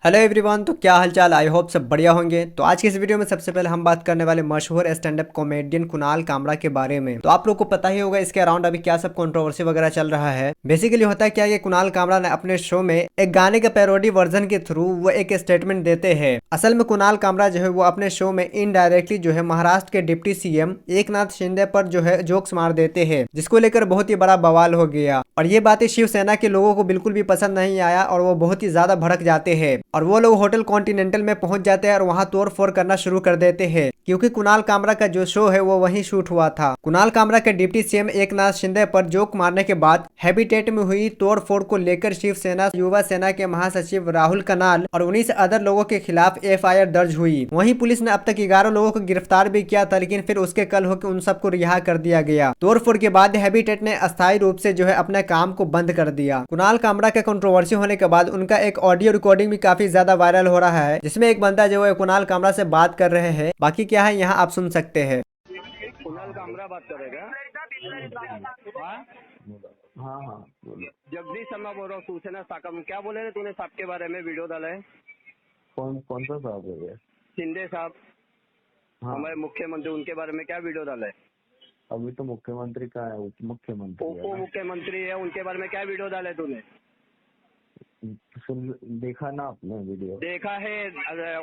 Hello everyone, तो क्या हालचाल। आई होप सब बढ़िया होंगे। तो आज की इस वीडियो में सबसे पहले हम बात करने वाले मशहूर stand up comedian Kunal Kamra के बारे में। तो आप लोग को पता ही होगा इसके अराउंड अभी क्या सब कंट्रोवर्सी वगैरह चल रहा है। बेसिकली होता है क्या, ये कुणाल कामरा ने अपने शो में एक गाने के पैरोडी वर्जन के थ्रू वो एक स्टेटमेंट देते हैं। असल में कुणाल कामरा जो है वो अपने शो में इनडायरेक्टली जो है महाराष्ट्र के डिप्टी सीएम एकनाथ शिंदे पर जो है जोक्स मार देते हैं, जिसको लेकर बहुत ही बड़ा बवाल हो गया। और ये बातें शिवसेना के लोगों को बिल्कुल भी पसंद नहीं आया और वो बहुत ही ज्यादा भड़क जाते हैं और वो लोग होटल कॉन्टिनेंटल में पहुंच जाते हैं और वहां तोड़ फोड़ करना शुरू कर देते हैं, क्योंकि कुणाल कामरा का जो शो है वो वहीं शूट हुआ था। कुणाल कामरा के डिप्टी सीएम एकनाथ शिंदे पर जोक मारने के बाद हैबिटेट में हुई तोड़ फोड़ को लेकर शिवसेना युवा सेना के महासचिव राहुल कनाल और 19 अदर लोगों के खिलाफ एफआईआर दर्ज हुई। वहीं पुलिस ने अब तक 11 लोगों को गिरफ्तार भी किया था, लेकिन फिर उसके कल होकर उन सबको रिहा कर दिया गया। तोड़ फोड़ के बाद हैबिटेट ने अस्थायी रूप से जो है अपने काम को बंद कर दिया। कुणाल कामरा के कंट्रोवर्सी होने के बाद उनका एक ऑडियो रिकॉर्डिंग भी काफी ज्यादा वायरल हो रहा है, जिसमें एक बंदा जो है कुणाल कामरा से बात कर रहे हैं। बाकी क्या है यहाँ आप सुन सकते हैं। कुणाल कामरा बात करेगा। हाँ हाँ हाँ बोलो। जगदीश शर्मा बोल रहा हूँ, सूचना शाखा में। क्या बोले थे तूने साहब के बारे में? वीडियो डाला है। कौन कौन सा साहब है ये? शिंदे साहब, हाँ हमारे मुख्यमंत्री, उनके बारे में क्या वीडियो डाला है? अभी तो मुख्यमंत्री का है, उप मुख्यमंत्री उप है ना? मुख्यमंत्री है, उनके बारे में क्या वीडियो डाला है तूने? सुन देखा ना आपने वीडियो? देखा है।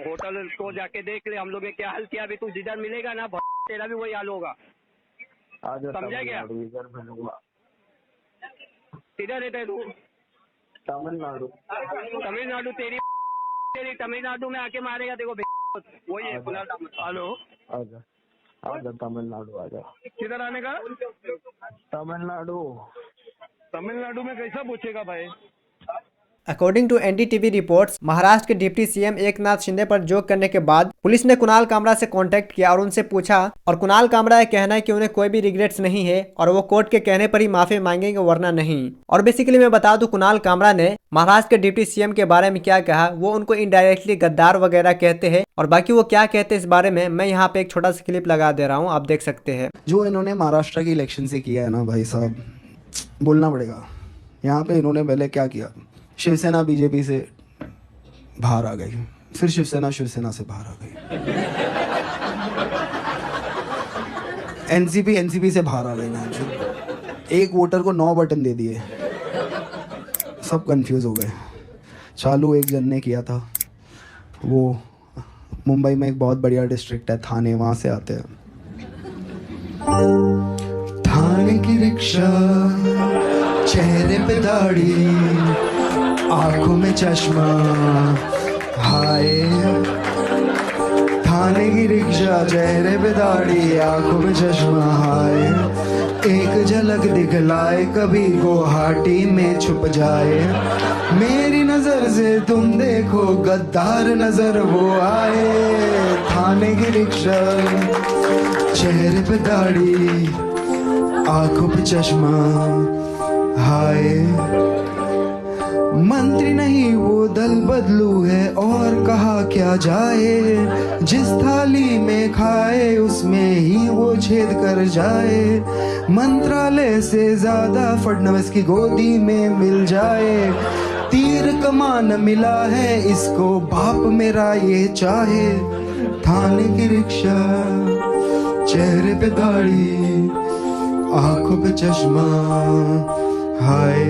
होटल को जाके देख ले, हम लोग ने क्या हाल किया। अभी तू जिधर मिलेगा ना तेरा भी वही हाल होगा। आज समझा क्या? तमिलनाडु इधर मिलूंगा। किधर रहता है तू? तमिलनाडु। तमिलनाडु तेरी तमिलनाडु में आके मारेगा देखो। वही है कुणाल कामरा। हेलो, आजा आजा तमिलनाडु आजा। किधर आने का? तमिलनाडु। तमिलनाडु में कैसा पूछेगा भाई? According to NDTV reports, Maharashtra के डिप्टी सीएम एकनाथ शिंदे पर जोक करने के बाद पुलिस ने कुणाल कामरा से कांटेक्ट किया और उनसे पूछा, और कुणाल कामरा का कहना है कि उन्हें कोई भी रिग्रेट्स नहीं है और वो कोर्ट के कहने पर ही माफी मांगेंगे, वरना नहीं। और बेसिकली मैं बता दूं, कुणाल कामरा ने महाराष्ट्र के डिप्टी सीएम के बारे में क्या कहा। वो उनको इनडायरेक्टली गद्दार वगैरह कहते हैं, और बाकी वो क्या कहते हैं इस बारे में मैं यहाँ पे एक छोटा सा क्लिप लगा दे रहा हूँ, आप देख सकते हैं। जो इन्होंने महाराष्ट्र के इलेक्शन से किया है ना भाई साहब, बोलना पड़ेगा। यहाँ पे इन्होंने पहले क्या किया, शिवसेना बीजेपी से बाहर आ गई, फिर शिवसेना से बाहर आ गई, एनसीपी से बाहर आ गई। एक वोटर को 9 बटन दे दिए, सब कंफ्यूज हो गए। चालू एक जन ने किया था, वो मुंबई में एक बहुत बढ़िया डिस्ट्रिक्ट है थाने, वहां से आते हैं। थाने की रिक्शा, चेहरे पे दाढ़ी, आंखों में चश्मा, हाय। थाने की रिक्शा, चेहरे पे दाढ़ी, आंखों में चश्मा, हाय। एक झलक दिखलाए, कभी गुवाहाटी में छुप जाए। मेरी नजर से तुम देखो, गद्दार नजर वो आए। थाने की रिक्शा, चेहरे पे दाढ़ी, आंखों पे चश्मा, हाय। मंत्री नहीं वो दल बदलू है, और कहा क्या जाए। जिस थाली में खाए उसमें ही वो छेद कर जाए। मंत्रालय से ज्यादा फडणवीस की गोदी में मिल जाए। तीर कमान मिला है इसको, बाप मेरा ये चाहे। थाने की रिक्शा, चेहरे पे दाढ़ी, आंखों पे चश्मा, हाय।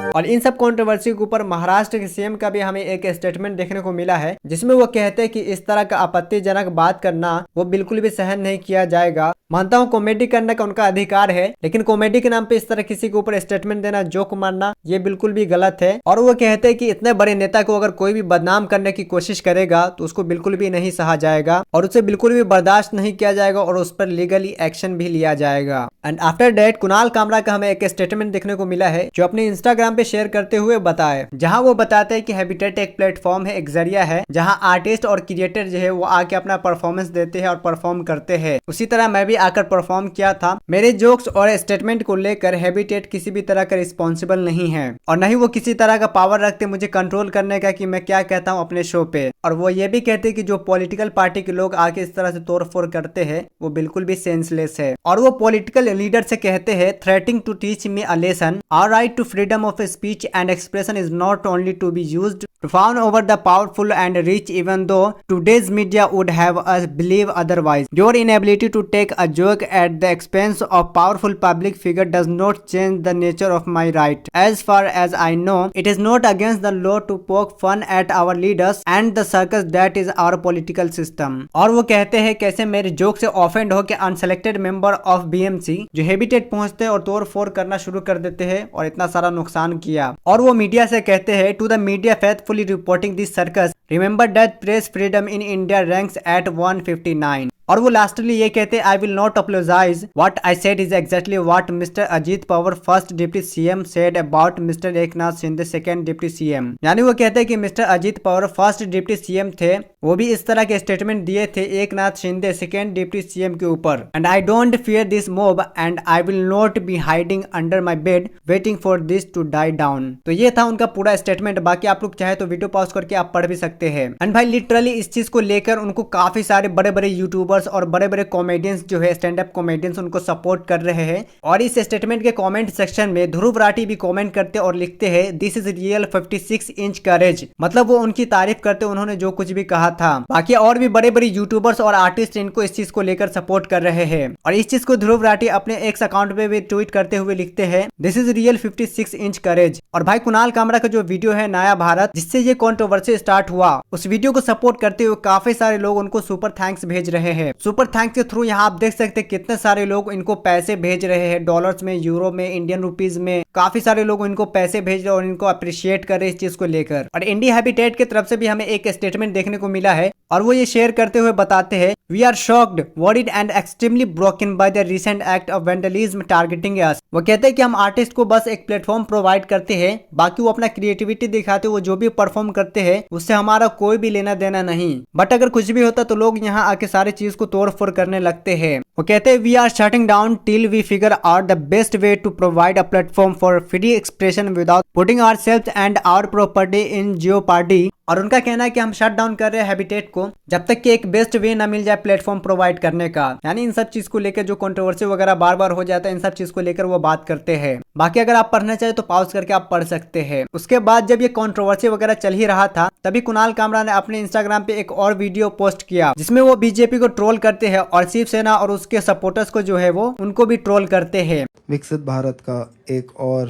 और इन सब कंट्रोवर्सी के ऊपर महाराष्ट्र के सीएम का भी हमें एक स्टेटमेंट देखने को मिला है, जिसमें वो कहते हैं कि इस तरह का आपत्तिजनक बात करना वो बिल्कुल भी सहन नहीं किया जाएगा। मानता हूँ कॉमेडी करने का उनका अधिकार है, लेकिन कॉमेडी के नाम पे इस तरह किसी के ऊपर स्टेटमेंट देना, जोक मारना, ये बिल्कुल भी गलत है। और वो कहते हैं कि इतने बड़े नेता को अगर कोई भी बदनाम करने की कोशिश करेगा तो उसको बिल्कुल भी नहीं सहा जाएगा और उसे बिल्कुल भी बर्दाश्त नहीं किया जाएगा और उस पर लीगली एक्शन भी लिया जाएगा। And after that Kunal Kamra का हमें एक स्टेटमेंट देखने को मिला है, जो अपने इंस्टाग्राम पे शेयर करते हुए बताए, जहां वो बताते हैं कि हैबिटेट एक प्लेटफॉर्म है, एक जरिया है, जहां आर्टिस्ट और क्रिएटर जो है वो आके अपना परफॉर्मेंस देते हैं और परफॉर्म करते हैं। उसी तरह मैं भी आकर परफॉर्म किया था। मेरे जोक्स और स्टेटमेंट को लेकर हैबिटेट किसी भी तरह का रिस्पॉन्सिबल नहीं है और न ही वो किसी तरह का पावर रखते मुझे कंट्रोल करने का कि मैं क्या कहता हूँ अपने शो पे। और वो ये भी कहते हैं कि जो पॉलिटिकल पार्टी के लोग आके इस तरह से तोड़फोड़ करते हैं वो बिल्कुल भी सेंसलेस है। और वो पॉलिटिकल लीडर से कहते हैं threatening to teach me a lesson, our right to freedom of speech and expression is not only to be used to fawn over the powerful and rich, even though today's media would have us believe otherwise. Your inability to take a joke at the expense of powerful public figure does not change the nature of my right. As far as I know, it is not against the law to poke fun at our leaders and the circus that is our political system. और वो कहते हैं कैसे मेरे joke से offend हो के unselected member of BMC जो हैबिटेट पहुंचते हैं और तोड़ फोड़ करना शुरू कर देते हैं और इतना सारा नुकसान किया। और वो मीडिया से कहते हैं to the media faithfully reporting this circus, remember that press freedom in India ranks at 159. और वो लास्टली ये कहते I will not apologise, what I said is exactly what mister Ajit Pawar first deputy CM said about mister Eknath Shinde second deputy CM. यानी वो कहते हैं कि mister Ajit Pawar first deputy CM थे, वो भी इस तरह के स्टेटमेंट दिए थे Eknath Shinde second deputy CM के ऊपर। And I don't fear this mob and I will not be hiding under my bed wetting for this to die down. तो ये था उनका पूरा स्टेटमेंट। बाकी आप लोग चाहे तो वीडियो पॉज करके आप पढ़ भी सकते हैं। एंड भाई लिटरली इस चीज को लेकर उनको काफी सारे बड़े बड़े यूट्यूबर्स और बड़े बड़े कॉमेडियंस जो है स्टैंड अप कॉमेडियंस उनको सपोर्ट कर रहे हैं। और इस स्टेटमेंट के कमेंट सेक्शन में ध्रुव राठी भी कमेंट करते और लिखते हैं दिस इज रियल 56 इंच करेज, मतलब वो उनकी तारीफ करते उन्होंने जो कुछ भी कहा था। बाकी और भी बड़े बड़े यूट्यूबर्स और आर्टिस्ट इनको इस चीज को लेकर सपोर्ट कर रहे हैं। और इस चीज को ध्रुव राठी अपने एक्स अकाउंट पे भी ट्वीट करते हुए लिखते हैं दिस इज रियल 56 इंच करेज। और भाई कुणाल कामरा का जो वीडियो है नया भारत जिससे ये कंट्रोवर्सी स्टार्ट हुआ, उस वीडियो को सपोर्ट करते हुए काफी सारे लोग उनको सुपर थैंक्स भेज रहे हैं। सुपर थैंक्स के थ्रू यहाँ आप देख सकते हैं कितने सारे लोग इनको पैसे भेज रहे हैं, डॉलर्स में, यूरो में, इंडियन रुपीज में। काफी सारे लोग इनको पैसे भेज रहे हैं और इनको अप्रिशिएट कर रहे हैं इस चीज को लेकर। और इंडिया हैबिटेट की तरफ से भी हमें एक स्टेटमेंट देखने को मिला है और वो ये शेयर करते हुए बताते हैं we are shocked, worried and extremely broken by the recent act of vandalism targeting us. वो कहते हैं कि हम आर्टिस्ट को बस एक प्लेटफॉर्म प्रोवाइड करते हैं, बाकी वो अपना क्रिएटिविटी दिखाते, वो जो भी परफॉर्म करते हैं उससे हमारा कोई भी लेना देना नहीं। बट अगर कुछ भी होता तो लोग यहाँ आके सारी चीज को तोड़ फोड़ करने लगते हैं। वो कहते हैं we are shutting down till we figure out the best way to provide a platform for free expression without putting ourselves and our property in jeopardy. और उनका कहना है कि हम शट डाउन कर रहे हैं हैबिटेट को जब तक कि एक बेस्ट वे ना मिल जाए प्लेटफॉर्म प्रोवाइड करने का। यानी इन सब चीज को लेकर जो कंट्रोवर्सी वगैरह बार बार हो जाता है, इन सब चीज को लेकर वो बात करते हैं। बाकी अगर आप पढ़ना चाहे तो पॉज करके आप पढ़ सकते हैं। उसके बाद जब ये कंट्रोवर्सी वगैरह चल ही रहा था तभी कुणाल कामरा ने अपने इंस्टाग्राम पे एक और वीडियो पोस्ट किया जिसमें वो बीजेपी को ट्रोल करते हैं और शिवसेना और उसके सपोर्टर्स को जो है वो उनको भी ट्रोल करते हैं। विकसित भारत का एक और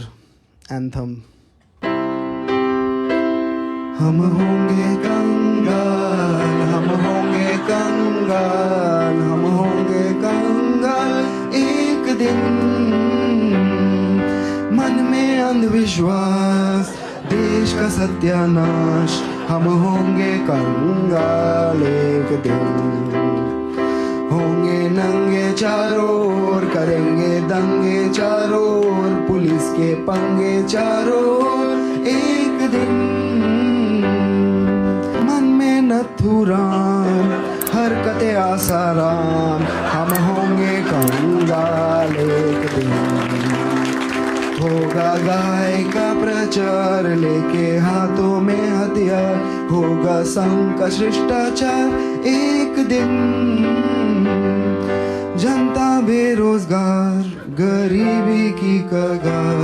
एंथम। हम होंगे कंगाल, हम होंगे कंगाल, हम होंगे कंगाल एक दिन। मन में अंधविश्वास, देश का सत्यानाश, हम होंगे कंगाल एक दिन। होंगे नंगे चारों ओर, करेंगे दंगे चारों ओर, पुलिस के पंगे चारों ओर एक दिन। मन में नथुराम, हरकतें आसाराम, हम होंगे कंगाल एक दिन। होगा गाय का प्रचार, लेके हाथों में हथियार, होगा संघ का शिष्टाचार एक दिन। जनता बेरोजगार, गरीबी की कगार,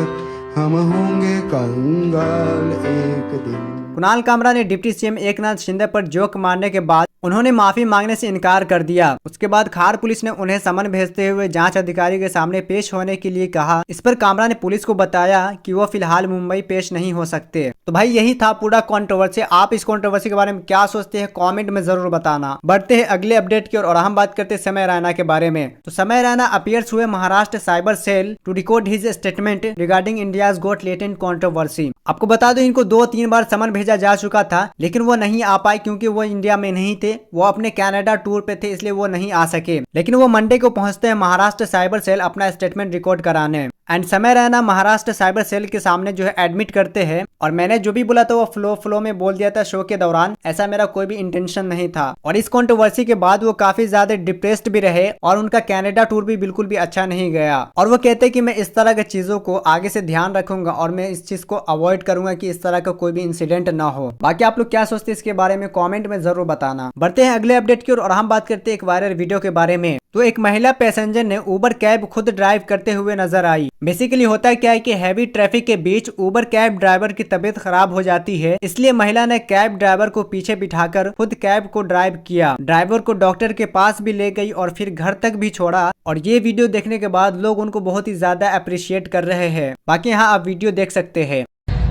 हम होंगे कंगाल एक दिन। कुणाल कामरा ने डिप्टी सीएम एकनाथ शिंदे पर जोक मारने के बाद उन्होंने माफी मांगने से इनकार कर दिया। उसके बाद खार पुलिस ने उन्हें समन भेजते हुए जांच अधिकारी के सामने पेश होने के लिए कहा। इस पर कामरा ने पुलिस को बताया कि वो फिलहाल मुंबई पेश नहीं हो सकते। तो भाई यही था पूरा कंट्रोवर्सी। आप इस कंट्रोवर्सी के बारे में क्या सोचते हैं कमेंट में जरूर बताना। बढ़ते हैं अगले अपडेट की और हम बात करते हैं समय रैना के बारे में। तो समय रैना अपीयर्स हुए Maharashtra cyber cell to record his statement regarding India's got latent controversy. आपको बता दो इनको 2-3 बार समन भेजा जा चुका था लेकिन वो नहीं आ पाए क्योंकि वो इंडिया में नहीं थे, वो अपने कनाडा टूर पे थे, इसलिए वो नहीं आ सके। लेकिन वो मंडे को पहुंचते हैं महाराष्ट्र साइबर सेल अपना स्टेटमेंट रिकॉर्ड कराने। एंड समय रैना महाराष्ट्र साइबर सेल के सामने जो है एडमिट करते हैं। और मैंने जो भी बोला था वो फ्लो में बोल दिया था शो के दौरान, ऐसा मेरा कोई भी इंटेंशन नहीं था। और इस कंट्रोवर्सी के बाद वो काफी ज्यादा डिप्रेस्ड भी रहे और उनका कनाडा टूर भी बिल्कुल भी अच्छा नहीं गया। और वो कहते कि मैं इस तरह की चीजों को आगे से ध्यान रखूंगा और मैं इस चीज को अवॉइड करूंगा कि इस तरह का कोई भी इंसिडेंट ना हो। बाकी आप लोग क्या सोचते हैं इसके बारे में कमेंट में जरूर बताना। बढ़ते हैं अगले अपडेट की ओर और हम बात करते हैं एक वायरल वीडियो के बारे में। तो एक महिला पैसेंजर ने उबर कैब खुद ड्राइव करते हुए नजर आई। बेसिकली होता क्या है कि हैवी ट्रैफिक के बीच उबर कैब ड्राइवर की तबीयत खराब हो जाती है, इसलिए महिला ने कैब ड्राइवर को पीछे बिठाकर खुद कैब को ड्राइव किया। ड्राइवर को डॉक्टर के पास भी ले गई और फिर घर तक भी छोड़ा। और ये वीडियो देखने के बाद लोग उनको बहुत ही ज्यादा अप्रिशिएट कर रहे हैं। बाकी यहाँ आप वीडियो देख सकते हैं।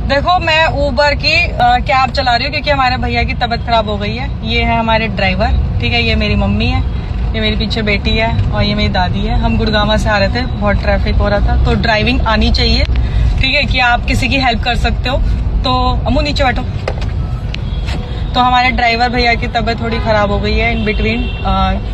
देखो, मैं उबर की कैब चला रही हूँ क्योंकि हमारे भैया की तबीयत खराब हो गई है। ये है हमारे ड्राइवर, ठीक है, ये मेरी मम्मी है, ये मेरी पीछे बेटी है और ये मेरी दादी है। हम गुड़गांव से आ रहे थे, बहुत ट्रैफिक हो रहा था, तो ड्राइविंग आनी चाहिए, ठीक है, कि आप किसी की हेल्प कर सकते हो। तो अम्मू नीचे बैठो। तो हमारे ड्राइवर भैया की तबीयत थोड़ी खराब हो गई है इन बिटवीन,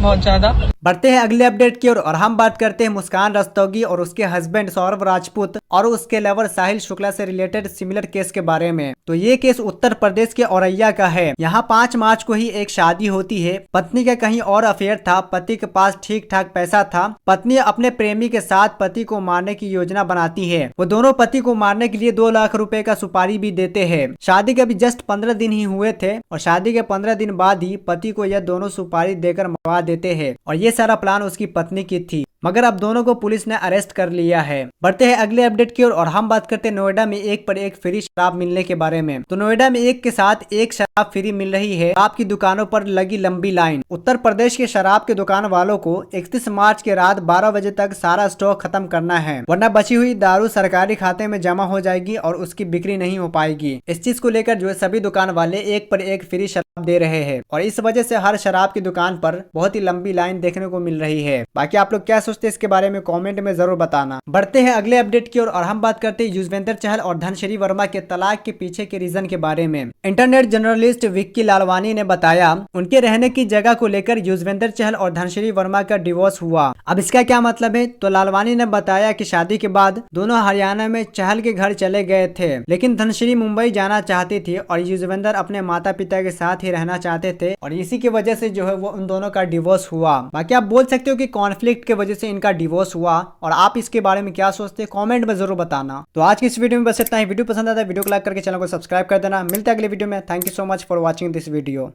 बहुत ज्यादा। बढ़ते हैं अगले अपडेट की ओर और हम बात करते हैं मुस्कान रस्तोगी और उसके हस्बैंड सौरभ राजपूत और उसके लवर साहिल शुक्ला से रिलेटेड सिमिलर केस के बारे में। तो ये केस उत्तर प्रदेश के औरैया का है। यहाँ 5 मार्च को ही एक शादी होती है। पत्नी का कहीं और अफेयर था, पति के पास ठीक ठाक पैसा था। पत्नी अपने प्रेमी के साथ पति को मारने की योजना बनाती है। वो दोनों पति को मारने के लिए 2 लाख रुपए का सुपारी भी देते हैं। शादी के अभी जस्ट 15 दिन ही हुए थे और शादी के 15 दिन बाद ही पति को यह दोनों सुपारी देकर मरवा देते हैं। और ये सारा प्लान उसकी पत्नी की थी, मगर अब दोनों को पुलिस ने अरेस्ट कर लिया है। बढ़ते हैं अगले अपडेट की ओर और हम बात करते हैं नोएडा में एक पर एक फ्री शराब मिलने के बारे में। तो नोएडा में एक के साथ एक शराब फ्री मिल रही है। शराब की दुकानों पर लगी लंबी लाइन। उत्तर प्रदेश के शराब के दुकान वालों को 31 मार्च के रात 12 बजे तक सारा स्टॉक खत्म करना है, वरना बची हुई दारू सरकारी खाते में जमा हो जाएगी और उसकी बिक्री नहीं हो पाएगी। इस चीज को लेकर जो है सभी दुकान वाले एक पर एक फ्री शराब दे रहे हैं और इस वजह से हर शराब की दुकान पर बहुत ही लंबी लाइन देखने को मिल रही है। बाकी आप लोग क्या सोचते हैं इसके बारे में कमेंट में जरूर बताना। बढ़ते हैं अगले अपडेट की ओर और हम बात करते हैं युजवेंद्र चहल और धनश्री वर्मा के तलाक के पीछे के रीजन के बारे में। इंटरनेट जर्नलिस्ट विक्की लालवानी ने बताया उनके रहने की जगह को लेकर युजवेंद्र चहल और धनश्री वर्मा का डिवोर्स हुआ। अब इसका क्या मतलब है? तो लालवानी ने बताया कि शादी के बाद दोनों हरियाणा में चहल के घर चले गए थे, लेकिन धनश्री मुंबई जाना चाहती थी और युजवेंद्र अपने माता पिता के साथ ही रहना चाहते थे और इसी की वजह से जो है वो उन दोनों का डिवोर्स हुआ। बाकी आप बोल सकते हो कि कॉन्फ्लिक्ट के वजह से इनका डिवोर्स हुआ और आप इसके बारे में क्या सोचते हैं कमेंट में जरूर बताना। तो आज की इस वीडियो में बस इतना ही। वीडियो पसंद आता है वीडियो को लाइक करके चैनल को सब्सक्राइब कर देना। मिलते हैं अगले वीडियो में। Thank you so much for watching this video.